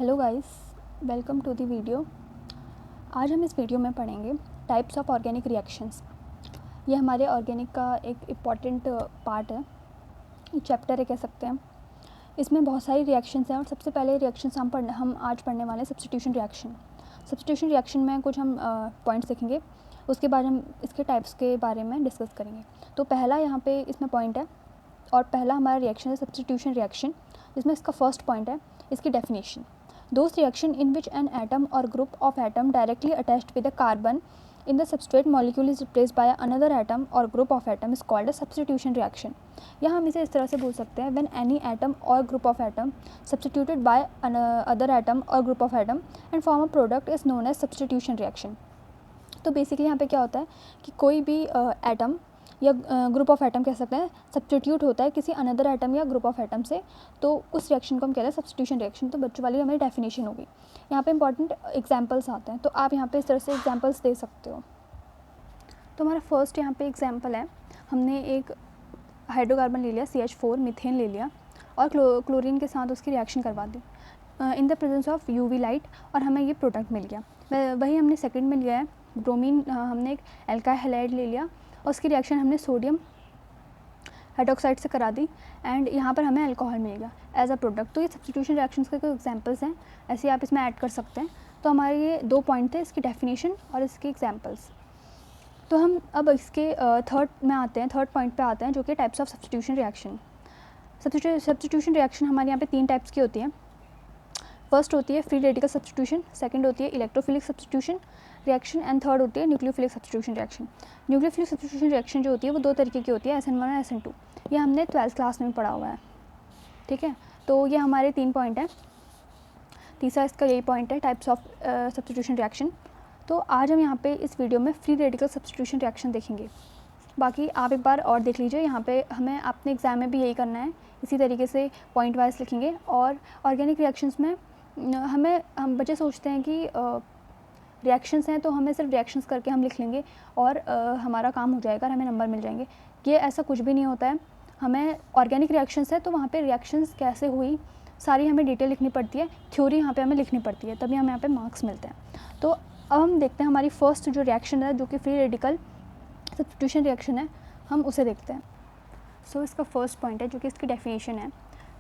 Hello guys, welcome to the video. आज हम इस वीडियो में पढ़ेंगे टाइप्स ऑफ ऑर्गेनिक रिएक्शंस। ये हमारे ऑर्गेनिक का एक इम्पॉर्टेंट पार्ट है, चैप्टर है कह सकते हैं। इसमें बहुत सारी रिएक्शंस हैं और सबसे पहले रिएक्शंस हम आज पढ़ने वाले हैं सब्स्टिट्यूशन रिएक्शन। सब्स्टिट्यूशन रिएक्शन में कुछ हम पॉइंट्स देखेंगे, उसके बाद हम इसके टाइप्स के बारे में डिस्कस करेंगे। तो पहला यहाँ पे इसमें पॉइंट है और पहला हमारा रिएक्शन है सब्स्टिट्यूशन रिएक्शन, जिसमें इसका फर्स्ट पॉइंट है इसकी definition. Those reaction in which an atom or group of atom directly attached with a carbon in the substrate molecule is replaced by another atom or group of atom is called a substitution reaction. या हम इसे इस तरह से बोल सकते हैं when any atom or group of atom substituted by another atom or group of atom and form a product is known as substitution reaction. तो बेसिकली यहाँ पे क्या होता है कि कोई भी एटम या ग्रुप ऑफ एटम कह सकते हैं सब्स्टिट्यूट होता है किसी अनदर एटम या ग्रुप ऑफ एटम से, तो उस रिएक्शन को हम कहते हैं सब्स्टिट्यूशन रिएक्शन। तो बच्चों वाली हमारी डेफिनेशन होगी। यहाँ पे इंपॉर्टेंट एग्जांपल्स आते हैं, तो आप यहाँ पे इस तरह से एग्जांपल्स दे सकते हो। तो हमारा फर्स्ट यहाँ पे एग्जांपल है, हमने एक हाइड्रोकार्बन ले लिया CH4 मीथेन ले लिया और क्लोरीन के साथ उसकी रिएक्शन करवा दी in the presence of UV light और हमें ये प्रोडक्ट मिल गया। वही हमने सेकेंड में लिया है ब्रोमीन, हमने एक एल्काइल हैलाइड ले लिया और उसकी रिएक्शन हमने सोडियम हाइड्रोक्साइड से करा दी एंड यहाँ पर हमें अल्कोहल मिल गया एज अ प्रोडक्ट। तो ये सब्स्टिट्यूशन रिएक्शंस के कुछ एग्जांपल्स हैं, ऐसे आप इसमें ऐड कर सकते हैं। तो हमारे ये दो पॉइंट थे, इसकी डेफिनेशन और इसके एग्जांपल्स। तो हम अब इसके थर्ड पॉइंट पे आते हैं, जो कि types of substitution reaction. Substitution reaction हमारे यहाँ पे तीन टाइप्स की होती है। फर्स्ट होती है फ्री रेडिकल सब्स्टिट्यूशन, सेकंड होती है electrophilic substitution reaction and third होती है nucleophilic substitution reaction. Nucleophilic substitution reaction जो होती है वो दो तरीके की होती है, SN1 और SN2। ये हमने 12th क्लास में पढ़ा हुआ है, ठीक है। तो ये हमारे 3 पॉइंट हैं, तीसरा इसका यही पॉइंट है टाइप्स ऑफ सब्स्टिट्यूशन रिएक्शन। तो आज हम यहाँ पे इस वीडियो में फ्री रेडिकल सब्स्टिट्यूशन रिएक्शन देखेंगे। बाकी आप एक बार और देख लीजिए, यहाँ पे हमें अपने एग्ज़ाम में भी यही करना है, इसी तरीके से पॉइंट वाइज लिखेंगे। और ऑर्गेनिक रिएक्शंस में हम बच्चे सोचते हैं कि रिएक्शंस हैं तो हमें सिर्फ रिएक्शंस करके हम लिख लेंगे और हमारा काम हो जाएगा और हमें नंबर मिल जाएंगे। ये ऐसा कुछ भी नहीं होता है। हमें ऑर्गेनिक रिएक्शंस है तो वहाँ पे रिएक्शंस कैसे हुई सारी हमें डिटेल लिखनी पड़ती है, थ्योरी यहाँ पे हमें लिखनी पड़ती है, तभी हमें यहाँ पे मार्क्स मिलते हैं। तो अब हम देखते हैं हमारी फर्स्ट जो रिएक्शन है, जो कि फ्री रेडिकल सब्स्टिट्यूशन रिएक्शन है, हम उसे देखते हैं। सो इसका फर्स्ट पॉइंट है, जो कि इसकी डेफिनेशन है,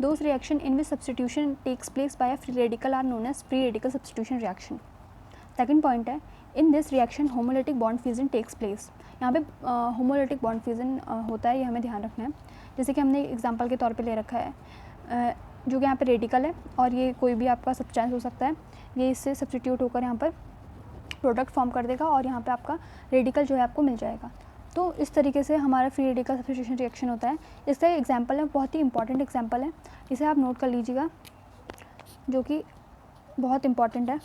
those reaction in which substitution takes place by a free radical are known as free radical substitution reaction. Second point है, in this reaction homolytic bond fusion takes place. यहाँ पे homolytic bond fusion होता है, ये हमें ध्यान रखना है। जैसे कि हमने एग्जांपल के तौर पे ले रखा है जो कि यहाँ पे रेडिकल है और ये कोई भी आपका सब्सटेंस हो सकता है, ये इससे सब्स्टिट्यूट होकर यहाँ पर प्रोडक्ट फॉर्म कर देगा और यहाँ पे आपका रेडिकल जो है आपको मिल जाएगा। तो इस तरीके से हमारा फ्री रेडिकल सब्स्टिट्यूशन रिएक्शन होता है। इसका एग्जाम्पल है, बहुत ही इंपॉर्टेंट एग्जाम्पल है, इसे आप नोट कर लीजिएगा, जो कि बहुत इंपॉर्टेंट है,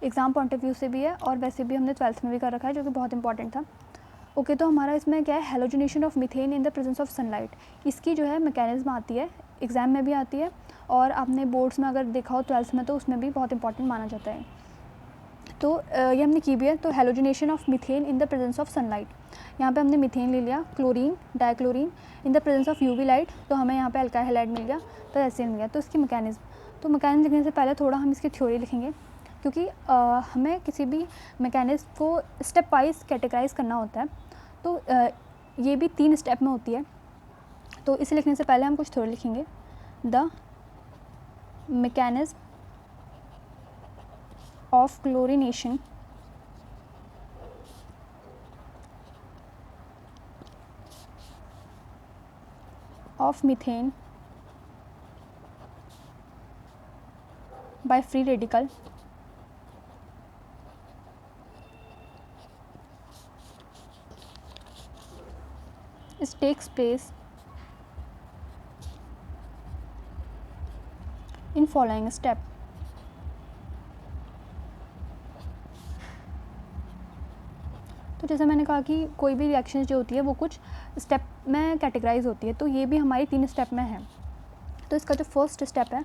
एग्ज़ाम पॉइंट ऑफ व्यू से भी है और वैसे भी हमने 12th में भी कर रखा है, जो कि बहुत इंपॉर्टेंट था। ओके, तो हमारा इसमें क्या है, halogenation of methane in the presence of sunlight. इसकी जो है मैकेनिज्म आती है, एग्ज़ाम में भी आती है और आपने बोर्ड्स में अगर देखा हो 12th में तो उसमें भी बहुत इंपॉर्टेंट माना जाता है। तो ये हमने की भी है। तो halogenation of methane in the presence of sunlight, यहाँ पे हमने मीथेन ले लिया, chlorine dichlorine in the presence of UV light, तो हमें यहाँ पे अल्काइल हैलाइड मिल गया, तो ऐसे मिल गया। तो इसकी मैकेनिज्म लिखने से पहले थोड़ा हम इसकी थ्योरी लिखेंगे, क्योंकि हमें किसी भी मैकेनिज्म को स्टेप वाइज कैटेगराइज करना होता है। तो ये भी 3 स्टेप में होती है, तो इसे लिखने से पहले हम कुछ थ्योरी लिखेंगे। The mechanism of chlorination of methane by free radical takes place in following step। तो जैसे मैंने कहा कि कोई भी रिएक्शन जो होती है वो कुछ स्टेप में कैटेगराइज होती है, तो ये भी हमारी 3 स्टेप में है। तो इसका जो फर्स्ट स्टेप है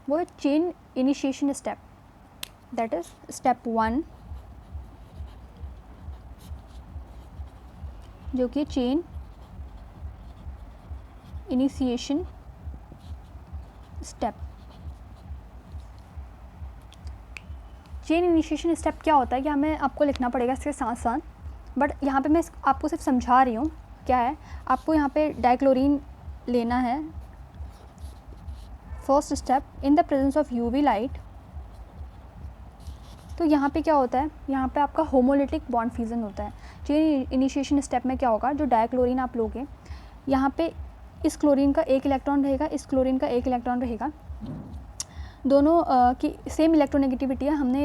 वो है chain initiation step, that is step 1, जो कि chain initiation step. Chain initiation step क्या होता है, क्या हमें आपको लिखना पड़ेगा इसके साथ साथ, बट यहाँ पे मैं आपको सिर्फ समझा रही हूँ। क्या है, आपको यहाँ पे डाइक्लोरीन लेना है। First step in the presence of UV light. तो यहाँ पे क्या होता है, यहाँ पे आपका होमोलिटिक बॉन्ड फ्यूजन होता है। चेन इनिशिएशन स्टेप में क्या होगा, जो डाइक्लोरीन आप लोगे, यहाँ पे इस क्लोरीन का एक इलेक्ट्रॉन रहेगा, इस क्लोरीन का एक इलेक्ट्रॉन रहेगा, दोनों की सेम इलेक्ट्रोनेगेटिविटी है। हमने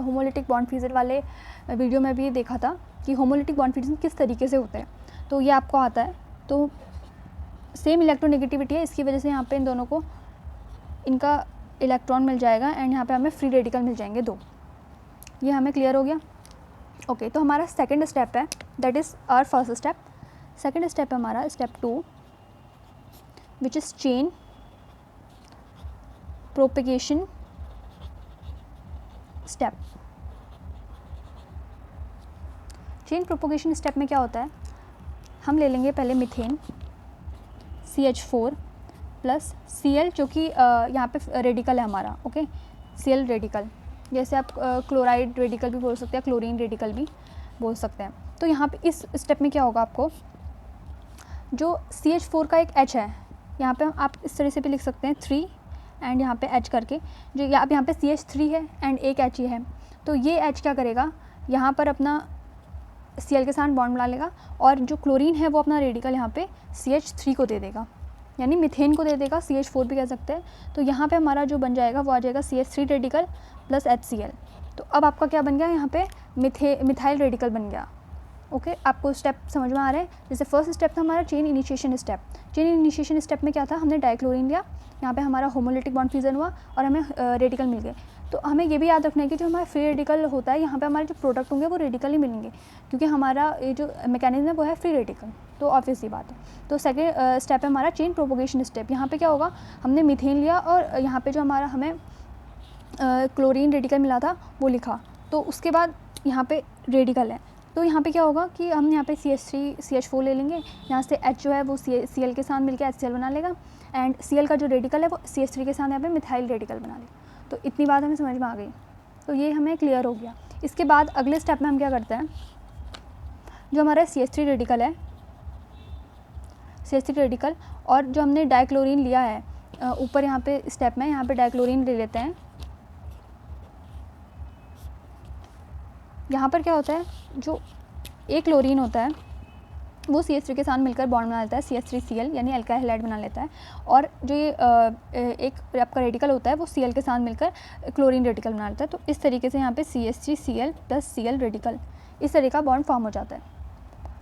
होमोलिटिक बॉन्ड फ्यूजन वाले वीडियो में भी देखा था कि होमोलिटिक बॉन्ड फ्यूजन किस तरीके से होता है, तो ये आपको आता है। तो सेम इलेक्ट्रोनेगेटिविटी है, इसकी वजह से यहाँ पे इन दोनों को इनका इलेक्ट्रॉन मिल जाएगा एंड यहाँ पे हमें फ्री रेडिकल मिल जाएंगे 2। ये हमें क्लियर हो गया। ओके, तो हमारा सेकंड स्टेप है, that is our first step. Second step है हमारा step 2, which is chain propagation step. Chain propagation step में क्या होता है, हम ले लेंगे पहले मीथेन CH4 प्लस Cl, जो कि यहाँ पे रेडिकल है हमारा। ओके, Cl रेडिकल, जैसे आप क्लोराइड रेडिकल भी बोल सकते हैं, क्लोरीन रेडिकल भी बोल सकते हैं। तो यहाँ पे इस स्टेप में क्या होगा, आपको जो CH4 का एक H है, यहाँ पे आप इस तरह से भी लिख सकते हैं 3 एंड यहाँ पे H करके, जो अब यहाँ पे CH3 है एंड एक H ही है। तो ये H क्या करेगा, यहाँ पर अपना Cl के साथ बॉन्ड बना लेगा और जो क्लोरीन है वो अपना रेडिकल यहाँ पे CH3 को दे देगा, यानी मीथेन को दे देगा, CH4 भी कह सकते हैं। तो यहाँ पे हमारा जो बन जाएगा वो आ जाएगा CH3 रेडिकल प्लस HCl। तो अब आपका क्या बन गया, यहाँ पे मिथाइल रेडिकल बन गया। ओके, आपको स्टेप समझ में आ रहे हैं। जैसे फर्स्ट स्टेप था हमारा chain initiation step. Chain initiation step में क्या था, हमने डाइक्लोरीन लिया, यहाँ पे हमारा होमोलिटिक बॉन्ड फ्यूजन हुआ और हमें रेडिकल मिल गए। तो हमें ये भी याद रखना है कि जो हमारा फ्री रेडिकल होता है, यहाँ पे हमारे जो प्रोडक्ट होंगे वो रेडिकल ही मिलेंगे, क्योंकि हमारा ये जो मैकेनिज्म है वो है फ्री रेडिकल। तो ऑब्वियस ही बात है। तो सेकेंड स्टेप है हमारा चेन प्रोपोगेशन स्टेप। यहाँ पे क्या होगा, हमने मीथेन लिया और यहाँ पे जो हमारा हमें क्लोरीन रेडिकल मिला था वो लिखा, तो उसके बाद यहाँ पे रेडिकल है। तो यहाँ पे क्या होगा कि हम यहाँ पे CH4 ले लेंगे, यहाँ से H जो है वो Cl के साथ मिलकर HCl बना लेगा एंड Cl का जो रेडिकल है वो CH3 के साथ यहाँ पे मिथाइल रेडिकल बना लेगा। तो इतनी बात हमें समझ में आ गई, तो ये हमें क्लियर हो गया। इसके बाद अगले स्टेप में हम क्या करते हैं, जो हमारा CH3 रेडिकल है, CH3 रेडिकल और जो हमने डाइक्लोरीन लिया है ऊपर यहाँ पे स्टेप में, यहाँ पे डाइक्लोरीन ले लेते हैं। यहाँ पर क्या होता है, जो एक क्लोरीन होता है वो CH3 के साथ मिलकर बॉन्ड बना लेता है CH3Cl, यानी अल्काइल हैलाइड बना लेता है। और जो ये एक आपका रेडिकल होता है वो Cl के साथ मिलकर क्लोरीन रेडिकल बना लेता है। तो इस तरीके से यहाँ पे CH3Cl प्लस Cl रेडिकल, इस तरह का बॉन्ड फॉर्म हो जाता है।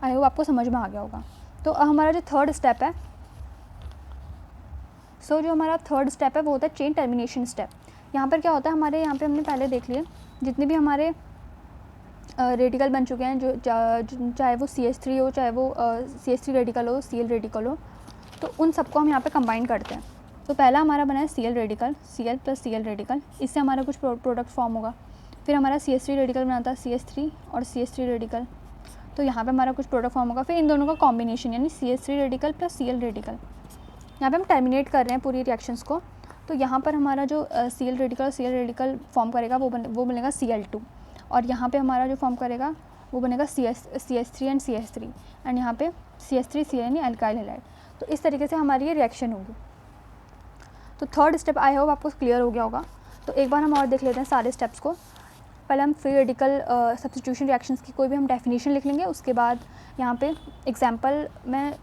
आई होप आपको समझ में आ गया होगा। तो हमारा जो थर्ड स्टेप है, जो हमारा थर्ड स्टेप है वो होता है चेन टर्मिनेशन स्टेप। यहाँ पर क्या होता है, हमारे यहाँ पे हमने पहले देख लिए जितने भी हमारे रेडिकल बन चुके हैं, जो चाहे वो CH3 हो, चाहे वो CH3 रेडिकल हो, Cl रेडिकल हो, तो उन सबको हम यहाँ पे कंबाइन करते हैं। तो पहला हमारा बना है Cl radical, Cl plus Cl radical, इससे हमारा कुछ प्रोडक्ट फॉर्म होगा। फिर हमारा CH3 रेडिकल बनाता है CH3 और CH3 रेडिकल, तो यहाँ पे हमारा कुछ प्रोडक्ट फॉर्म होगा। फिर इन दोनों का कॉम्बिनेशन यानी CH3 radical plus Cl radical, यहाँ पे हम टर्मिनेट कर रहे हैं पूरी रिएक्शंस को। तो यहाँ पर हमारा जो Cl रेडिकल फॉर्म करेगा वो बनेगा Cl2, और यहाँ पे हमारा जो फॉर्म करेगा वो बनेगा CH3 एंड CH3 एंड यहाँ पे CH3Cl यानी अल्काइल हैलाइड। तो इस तरीके से हमारी ये रिएक्शन होगी। तो थर्ड स्टेप आई होप आपको क्लियर हो गया होगा। तो एक बार हम और देख लेते हैं सारे स्टेप्स को। पहले हम फ्री रेडिकल सब्स्टिट्यूशन रिएक्शंस की कोई भी हम डेफिनेशन लिख लेंगे, उसके बाद यहाँ पे एग्जांपल में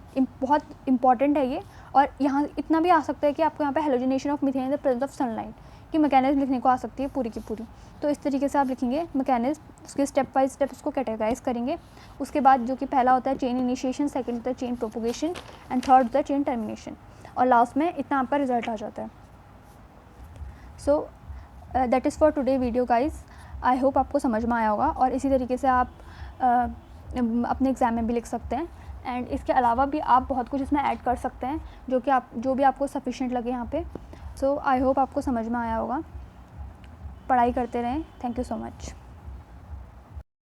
बहुत इंपॉर्टेंट है ये, और यहाँ इतना भी आ सकता है कि आपको यहाँ पे halogenation of methane in the presence of sunlight की मैकेनिज्म लिखने को आ सकती है पूरी की पूरी। तो इस तरीके से आप लिखेंगे मैकेनिज्म, उसके स्टेप बाय स्टेप उसको कैटेगराइज करेंगे। उसके बाद जो कि पहला होता है चेन इनिशिएशन, सेकंड होता है चेन प्रोपोगेशन एंड थर्ड होता है चेन टर्मिनेशन, और लास्ट में इतना आपका रिजल्ट आ जाता है। So that is for today video guys. I hope आपको समझ में आया होगा, और इसी तरीके से आप अपने एग्ज़ाम में भी लिख सकते हैं। एंड इसके अलावा भी आप बहुत कुछ इसमें ऐड कर सकते हैं जो भी आपको सफिशिएंट लगे यहाँ पे। सो आई होप आपको समझ में आया होगा। पढ़ाई करते रहें। Thank you so much.